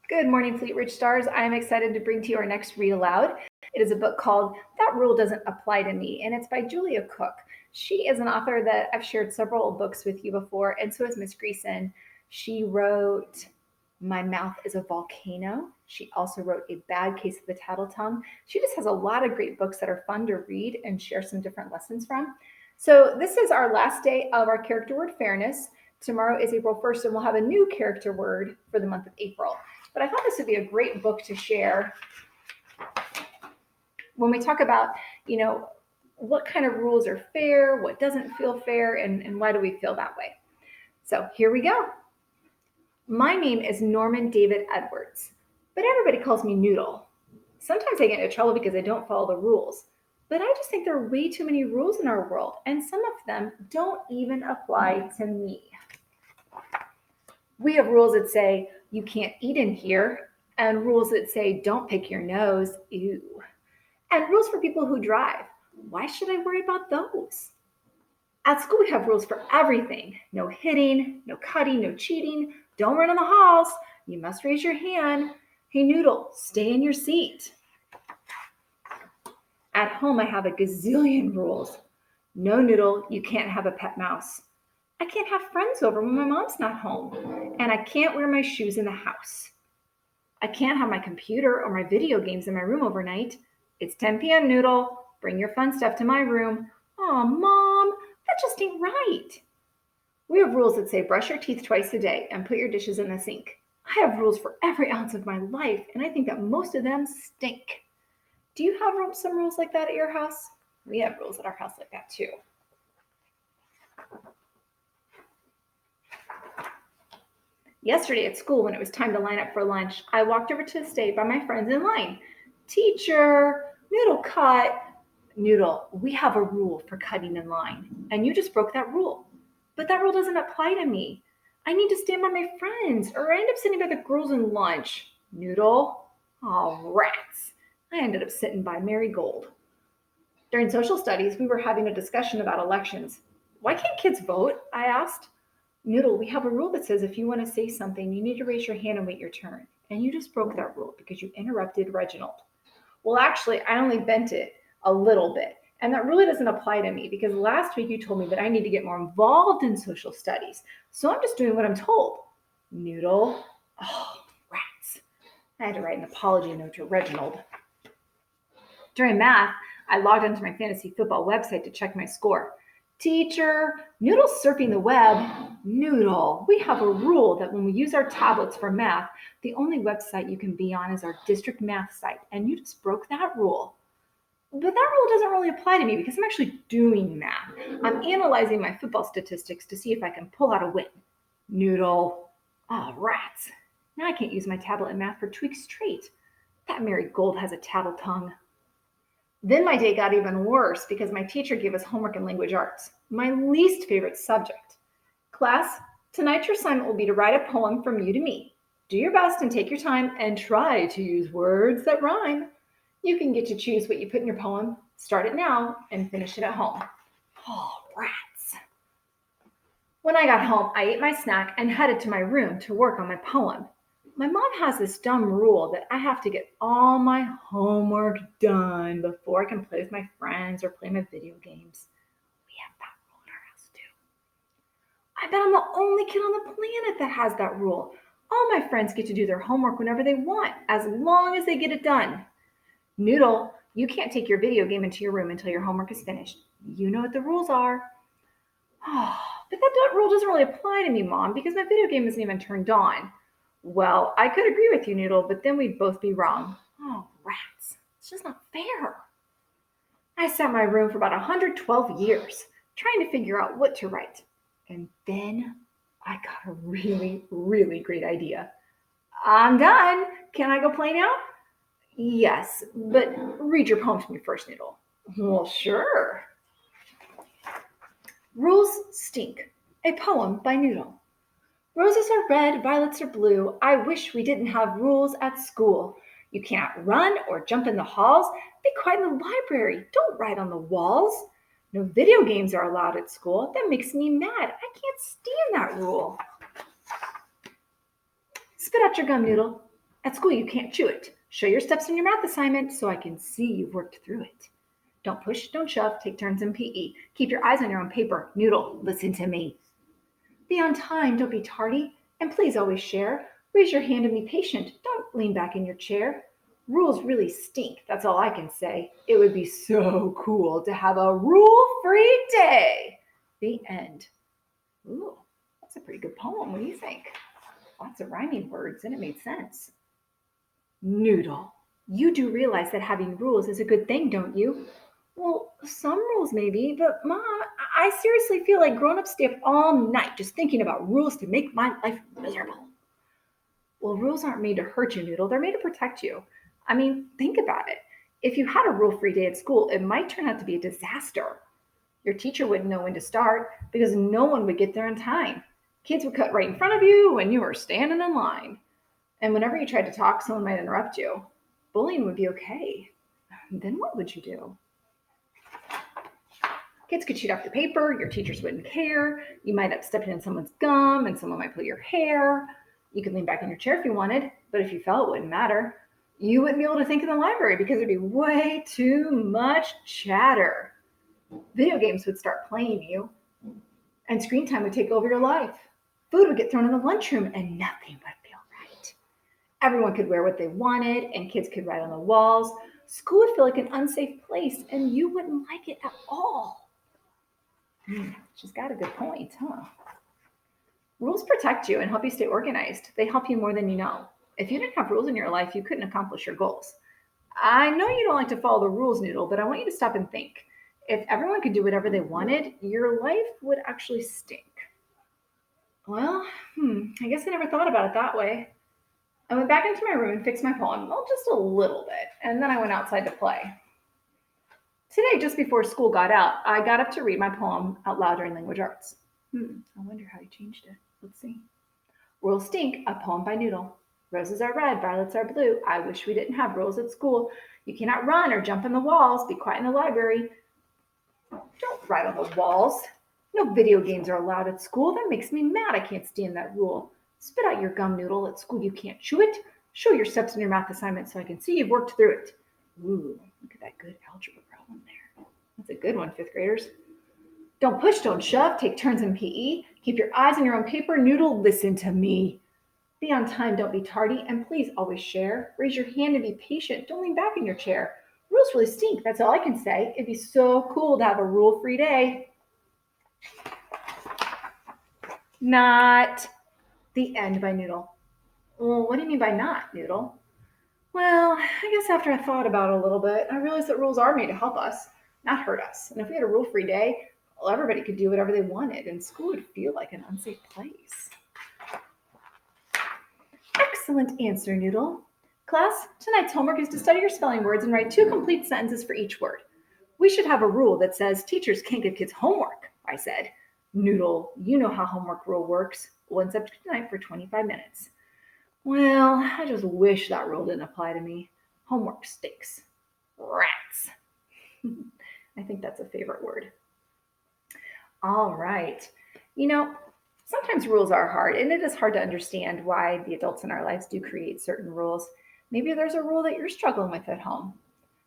Good morning, Fleet Ridge Stars. I am excited to bring to you our next read aloud. It is a book called That Rule Doesn't Apply to Me, and it's by Julia Cook. She is an author that I've shared several books with you before, and so is Miss Greason. She wrote My Mouth is a Volcano. She also wrote A Bad Case of the Tattle Tongue. She just has a lot of great books that are fun to read and share some different lessons from. So this is our last day of our character word fairness. Tomorrow is April 1st, and we'll have a new character word for the month of April. But I thought this would be a great book to share when we talk about, what kind of rules are fair, what doesn't feel fair, and why do we feel that way. So here we go. My name is Norman David Edwards, but everybody calls me Noodle. Sometimes I get into trouble because I don't follow the rules, but I just think there are way too many rules in our world, and some of them don't even apply to me. We have rules that say you can't eat in here, and rules that say don't pick your nose, ew. And rules for people who drive. Why should I worry about those? At school, we have rules for everything. No hitting, no cutting, no cheating. Don't run in the halls. You must raise your hand. Hey, Noodle, stay in your seat. At home, I have a gazillion rules. No, Noodle, you can't have a pet mouse. I can't have friends over when my mom's not home. And I can't wear my shoes in the house. I can't have my computer or my video games in my room overnight. It's 10 p.m., Noodle. Bring your fun stuff to my room. Aw, Mom, that just ain't right. We have rules that say brush your teeth twice a day and put your dishes in the sink. I have rules for every ounce of my life, and I think that most of them stink. Do you have some rules like that at your house? We have rules at our house like that too. Yesterday at school, when it was time to line up for lunch, I walked over to stay by my friends in line. Teacher, Noodle cut. Noodle, we have a rule for cutting in line, and you just broke that rule. But that rule doesn't apply to me. I need to stand by my friends, or I end up sitting by the girls in lunch. Noodle, oh, rats. I ended up sitting by Marigold. During social studies, we were having a discussion about elections. Why can't kids vote? I asked. Noodle, we have a rule that says if you want to say something, you need to raise your hand and wait your turn. And you just broke that rule because you interrupted Reginald. Well, actually, I only bent it a little bit. And that really doesn't apply to me because last week you told me that I need to get more involved in social studies. So I'm just doing what I'm told. Noodle. Oh, rats. I had to write an apology note to Reginald. During math, I logged onto my fantasy football website to check my score. Teacher, Noodle's surfing the web. Noodle, we have a rule that when we use our tablets for math, the only website you can be on is our district math site, and you just broke that rule. But that rule doesn't really apply to me because I'm actually doing math. I'm analyzing my football statistics to see if I can pull out a win. Noodle, oh, rats. Now I can't use my tablet in math for 2 weeks straight. That Marigold has a tattle tongue. Then my day got even worse because my teacher gave us homework in language arts, my least favorite subject. Class, tonight your assignment will be to write a poem from you to me. Do your best and take your time and try to use words that rhyme. You can get to choose what you put in your poem. Start it now and finish it at home. Oh, rats. When I got home, I ate my snack and headed to my room to work on my poem. My mom has this dumb rule that I have to get all my homework done before I can play with my friends or play my video games. We have that rule in our house too. I bet I'm the only kid on the planet that has that rule. All my friends get to do their homework whenever they want, as long as they get it done. Noodle, you can't take your video game into your room until your homework is finished. You know what the rules are. Oh, but that rule doesn't really apply to me, Mom, because my video game isn't even turned on. Well, I could agree with you, Noodle, but then we'd both be wrong. Oh, rats. It's just not fair. I sat in my room for about 112 years, trying to figure out what to write. And then I got a really, really great idea. I'm done. Can I go play now? Yes, but read your poem to me first, Noodle. Well, sure. Rules Stink, a poem by Noodle. Roses are red, violets are blue. I wish we didn't have rules at school. You can't run or jump in the halls. Be quiet in the library. Don't write on the walls. No video games are allowed at school. That makes me mad. I can't stand that rule. Spit out your gum, Noodle. At school, you can't chew it. Show your steps in your math assignment so I can see you've worked through it. Don't push, don't shove, take turns in PE. Keep your eyes on your own paper. Noodle, listen to me. Be on time, don't be tardy, and please always share. Raise your hand and be patient. Don't lean back in your chair. Rules really stink, that's all I can say. It would be so cool to have a rule-free day. The end. Ooh, that's a pretty good poem. What do you think? Lots of rhyming words, and it made sense. Noodle, you do realize that having rules is a good thing, don't you? Well, some rules maybe, but Mom, I seriously feel like grown-ups stay up all night just thinking about rules to make my life miserable. Well, rules aren't made to hurt you, Noodle. They're made to protect you. I mean, think about it. If you had a rule-free day at school, it might turn out to be a disaster. Your teacher wouldn't know when to start because no one would get there in time. Kids would cut right in front of you when you were standing in line. And whenever you tried to talk, someone might interrupt you. Bullying would be okay. Then what would you do? Kids could cheat off your paper, your teachers wouldn't care, you might have stepped in someone's gum and someone might pull your hair. You could lean back in your chair if you wanted, but if you fell, it wouldn't matter. You wouldn't be able to think in the library because there'd be way too much chatter. Video games would start playing you, and screen time would take over your life. Food would get thrown in the lunchroom, and nothing would feel right. Everyone could wear what they wanted, and kids could write on the walls. School would feel like an unsafe place, and you wouldn't like it at all. She's got a good point, huh? Rules protect you and help you stay organized. They help you more than you know. If you didn't have rules in your life, you couldn't accomplish your goals. I know you don't like to follow the rules, Noodle, but I want you to stop and think. If everyone could do whatever they wanted, your life would actually stink. Well, I guess I never thought about it that way. I went back into my room and fixed my poem, well, just a little bit, and then I went outside to play. Today, just before school got out, I got up to read my poem out loud during language arts. I wonder how you changed it. Let's see. Rules Stink, a poem by Noodle. Roses are red, violets are blue. I wish we didn't have rules at school. You cannot run or jump on the walls. Be quiet in the library. Don't write on the walls. No video games are allowed at school. That makes me mad. I can't stand that rule. Spit out your gum, Noodle. At school you can't chew it. Show your steps in your math assignment so I can see you've worked through it. Ooh, look at that good algebra problem there. That's a good one, fifth graders. Don't push, don't shove. Take turns in PE. Keep your eyes on your own paper. Noodle, listen to me. Be on time, don't be tardy, and please always share. Raise your hand and be patient. Don't lean back in your chair. Rules really stink, that's all I can say. It'd be so cool to have a rule-free day. Not. The end by Noodle. Well, what do you mean by not, Noodle? Well, I guess after I thought about it a little bit, I realized that rules are made to help us, not hurt us. And if we had a rule-free day, well, everybody could do whatever they wanted, and school would feel like an unsafe place. Excellent answer, Noodle. Class, tonight's homework is to study your spelling words and write 2 complete sentences for each word. We should have a rule that says teachers can't give kids homework, I said. Noodle, you know how homework rule works. One subject tonight for 25 minutes. Well, I just wish that rule didn't apply to me. Homework stinks. Rats. I think that's a favorite word. All right. Sometimes rules are hard, and it is hard to understand why the adults in our lives do create certain rules. Maybe there's a rule that you're struggling with at home.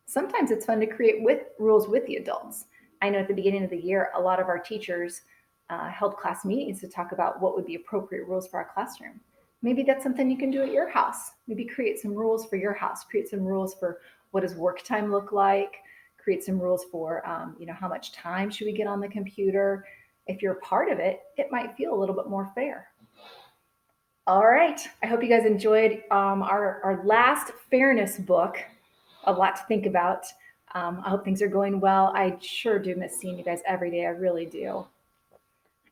Sometimes it's fun to create rules with the adults. I know at the beginning of the year, a lot of our teachers held class meetings to talk about what would be appropriate rules for our classroom. Maybe that's something you can do at your house. Maybe create some rules for your house. Create some rules for what does work time look like. Create some rules for, how much time should we get on the computer. If you're a part of it, it might feel a little bit more fair. All right. I hope you guys enjoyed our last fairness book. A lot to think about. I hope things are going well. I sure do miss seeing you guys every day. I really do.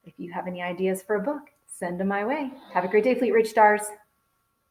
If you have any ideas for a book, send them my way. Have a great day, Fleet Ridge Stars.